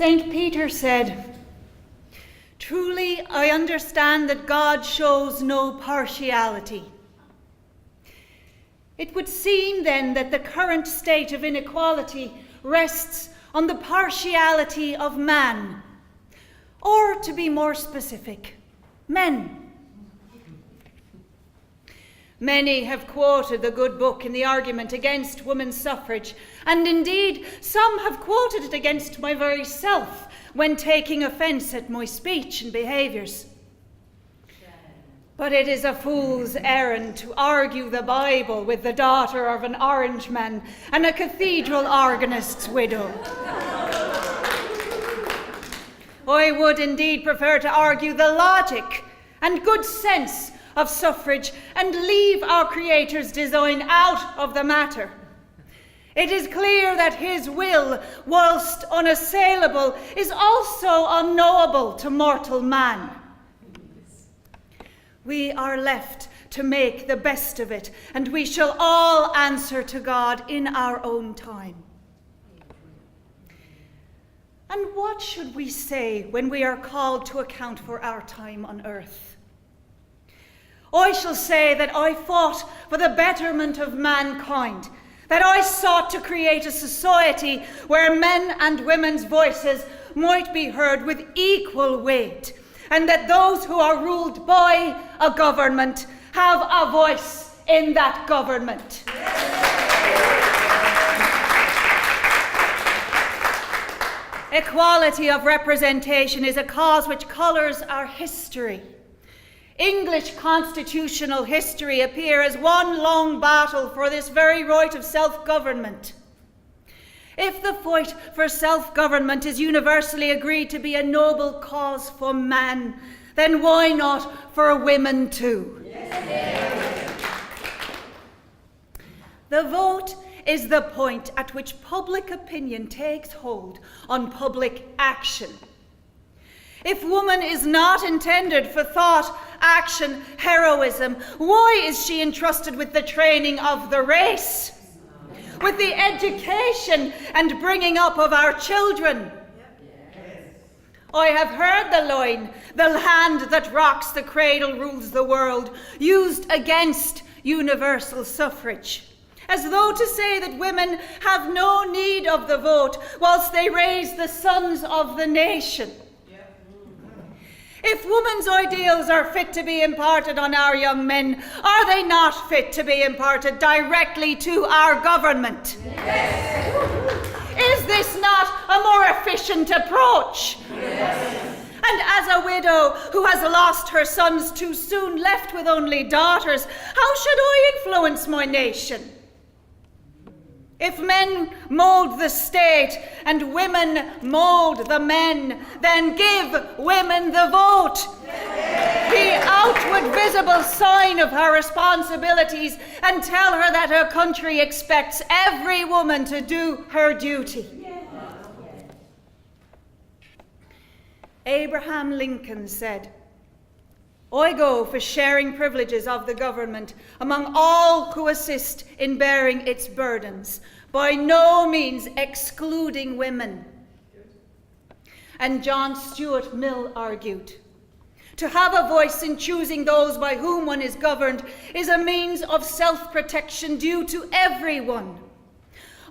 St. Peter said, "Truly I understand that God shows no partiality." It would seem then that the current state of inequality rests on the partiality of man, or to be more specific, men. Many have quoted the good book in the argument against women's suffrage, and indeed some have quoted it against my very self when taking offence at my speech and behaviours. But it is a fool's errand to argue the Bible with the daughter of an Orangeman and a cathedral organist's widow. I would indeed prefer to argue the logic and good sense of suffrage and leave our Creator's design out of the matter. It is clear that his will, whilst unassailable, is also unknowable to mortal man. We are left to make the best of it, and we shall all answer to God in our own time. And what should we say when we are called to account for our time on earth? I shall say that I fought for the betterment of mankind, that I sought to create a society where men and women's voices might be heard with equal weight, and that those who are ruled by a government have a voice in that government. Equality of representation is a cause which colours our history. English constitutional history appear as one long battle for this very right of self-government. If the fight for self-government is universally agreed to be a noble cause for man, then why not for women too? Yes. The vote is the point at which public opinion takes hold on public action. If woman is not intended for thought, action, heroism, why is she entrusted with the training of the race? With the education and bringing up of our children? I have heard the line, "The hand that rocks the cradle rules the world," used against universal suffrage, as though to say that women have no need of the vote whilst they raise the sons of the nation. If women's ideals are fit to be imparted on our young men, are they not fit to be imparted directly to our government? Yes. Is this not a more efficient approach? Yes. And as a widow who has lost her sons too soon, left with only daughters, how should I influence my nation? If men mould the state and women mould the men, then give women the vote. The outward visible sign of her responsibilities, and tell her that her country expects every woman to do her duty. Abraham Lincoln said, "I go for sharing privileges of the government among all who assist in bearing its burdens, by no means excluding women." And John Stuart Mill argued, "To have a voice in choosing those by whom one is governed is a means of self-protection due to everyone.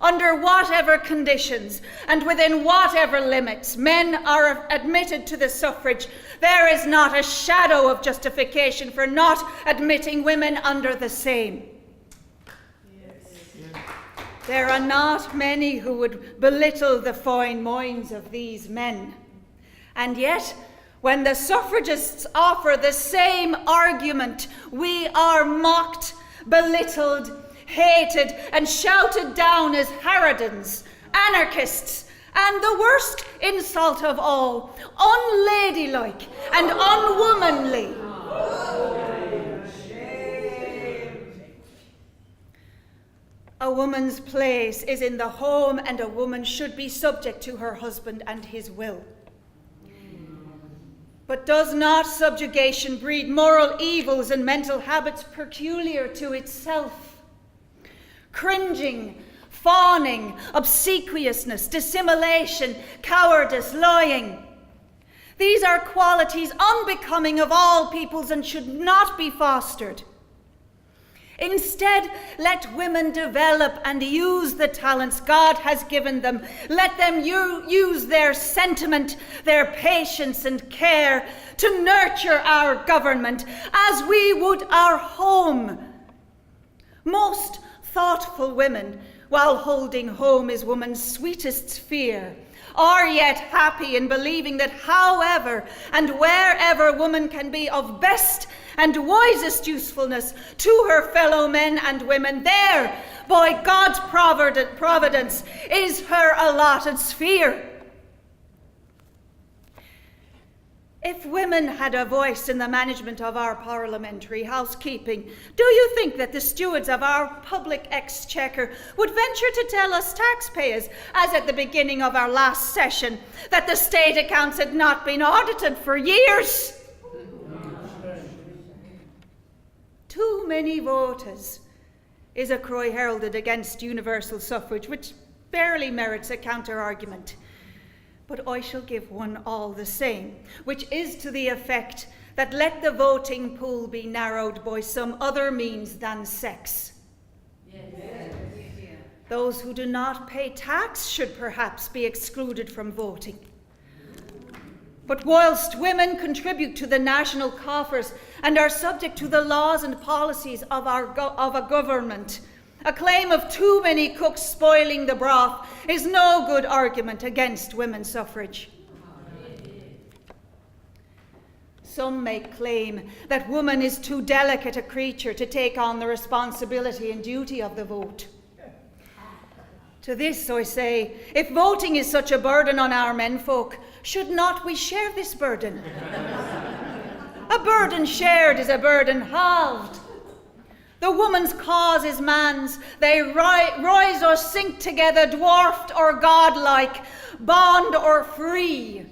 Under whatever conditions and within whatever limits men are admitted to the suffrage, there is not a shadow of justification for not admitting women under the same." There are not many who would belittle the fine minds of these men. And yet, when the suffragists offer the same argument, we are mocked, belittled, hated, and shouted down as harridans, anarchists, and the worst insult of all, unladylike and unwomanly. A woman's place is in the home, and a woman should be subject to her husband and his will. But does not subjugation breed moral evils and mental habits peculiar to itself? Cringing, fawning, obsequiousness, dissimulation, cowardice, lying. These are qualities unbecoming of all peoples and should not be fostered. Instead, let women develop and use the talents God has given them. Let them use their sentiment, their patience and care to nurture our government as we would our home. Most thoughtful women, while holding home is woman's sweetest sphere, are yet happy in believing that however and wherever woman can be of best and wisest usefulness to her fellow men and women, there, by God's providence, is her allotted sphere. If women had a voice in the management of our parliamentary housekeeping, do you think that the stewards of our public exchequer would venture to tell us taxpayers, as at the beginning of our last session, that the state accounts had not been audited for years? Too many voters is a cry heralded against universal suffrage, which barely merits a counter-argument. But I shall give one all the same, which is to the effect that let the voting pool be narrowed by some other means than sex. Yes. Those who do not pay tax should perhaps be excluded from voting. But whilst women contribute to the national coffers and are subject to the laws and policies of a government, a claim of too many cooks spoiling the broth is no good argument against women's suffrage. Some may claim that woman is too delicate a creature to take on the responsibility and duty of the vote. To this I say, if voting is such a burden on our menfolk, should not we share this burden? A burden shared is a burden halved. The woman's cause is man's. They rise or sink together, dwarfed or godlike, bond or free.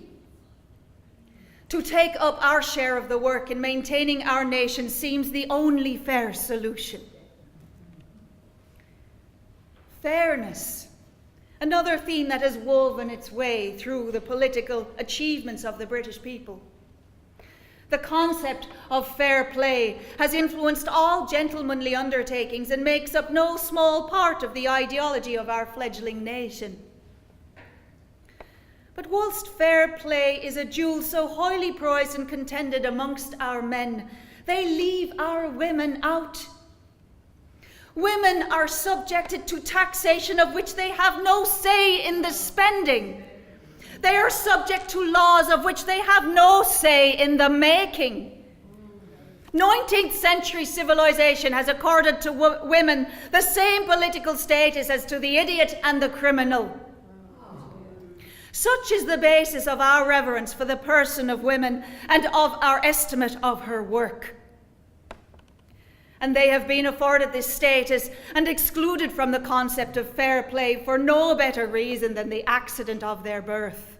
To take up our share of the work in maintaining our nation seems the only fair solution. Fairness, another theme that has woven its way through the political achievements of the British people. The concept of fair play has influenced all gentlemanly undertakings and makes up no small part of the ideology of our fledgling nation. But whilst fair play is a jewel so highly prized and contended amongst our men, they leave our women out. Women are subjected to taxation of which they have no say in the spending. They are subject to laws of which they have no say in the making. 19th century civilization has accorded to women the same political status as to the idiot and the criminal. Such is the basis of our reverence for the person of women and of our estimate of her work. And they have been afforded this status and excluded from the concept of fair play for no better reason than the accident of their birth.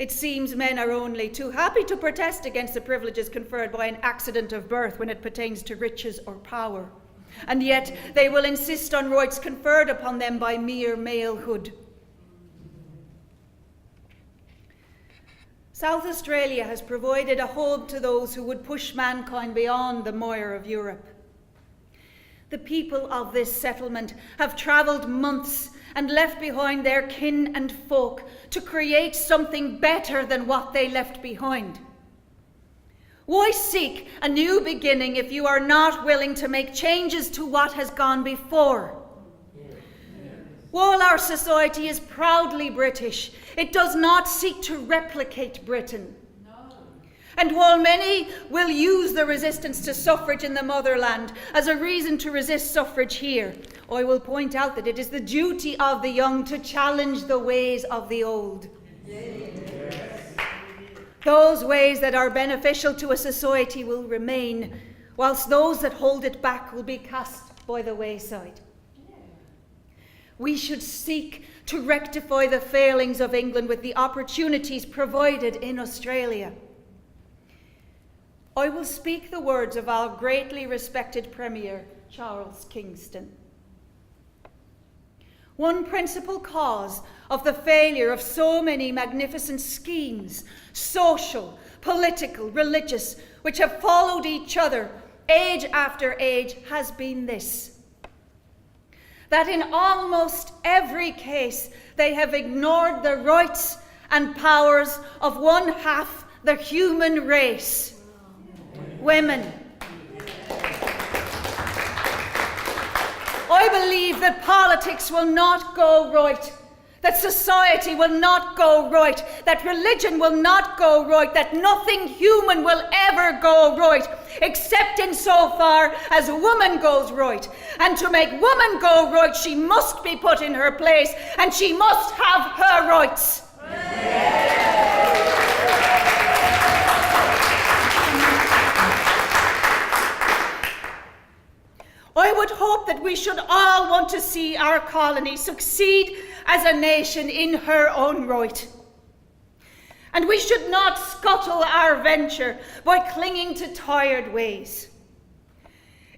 It seems men are only too happy to protest against the privileges conferred by an accident of birth when it pertains to riches or power, and yet they will insist on rights conferred upon them by mere malehood. South Australia has provided a home to those who would push mankind beyond the mire of Europe. The people of this settlement have travelled months and left behind their kin and folk to create something better than what they left behind. Why seek a new beginning if you are not willing to make changes to what has gone before? While our society is proudly British, it does not seek to replicate Britain. And while many will use the resistance to suffrage in the motherland as a reason to resist suffrage here, I will point out that it is the duty of the young to challenge the ways of the old. Yes. Those ways that are beneficial to a society will remain, whilst those that hold it back will be cast by the wayside. We should seek to rectify the failings of England with the opportunities provided in Australia. I will speak the words of our greatly respected Premier, Charles Kingston. One principal cause of the failure of so many magnificent schemes, social, political, religious, which have followed each other age after age, has been this: that in almost every case they have ignored the rights and powers of one half the human race, women. I believe that politics will not go right, that society will not go right, that religion will not go right, that nothing human will ever go right, except in so far as woman goes right. And to make woman go right, she must be put in her place, and she must have her rights. I would hope that we should all want to see our colony succeed as a nation in her own right. And we should not scuttle our venture by clinging to tired ways.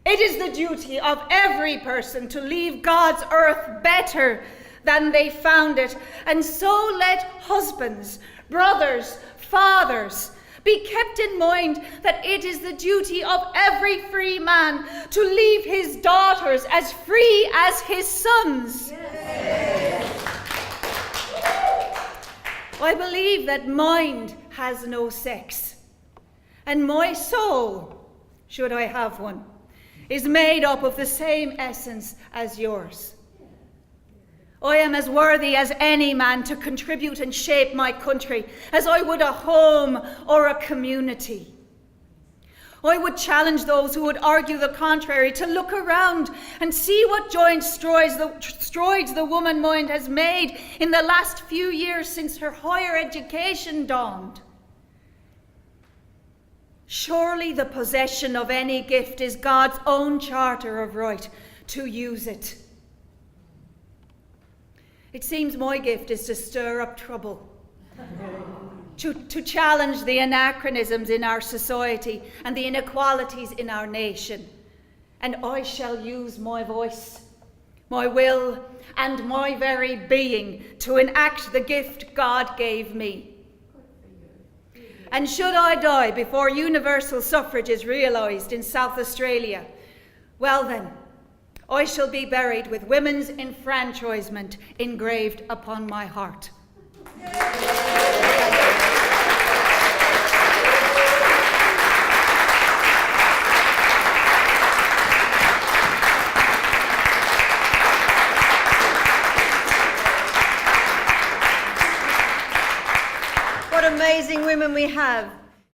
It is the duty of every person to leave God's earth better than they found it, and so let husbands, brothers, fathers be kept in mind that it is the duty of every free man to leave his daughters as free as his sons. Yes. I believe that mind has no sex, and my soul, should I have one, is made up of the same essence as yours. I am as worthy as any man to contribute and shape my country as I would a home or a community. I would challenge those who would argue the contrary to look around and see what giant strides the woman mind has made in the last few years since her higher education dawned. Surely the possession of any gift is God's own charter of right to use it. It seems my gift is to stir up trouble, to challenge the anachronisms in our society and the inequalities in our nation. And I shall use my voice, my will, and my very being to enact the gift God gave me. And should I die before universal suffrage is realised in South Australia, well then, I shall be buried with women's enfranchisement engraved upon my heart. What amazing women we have.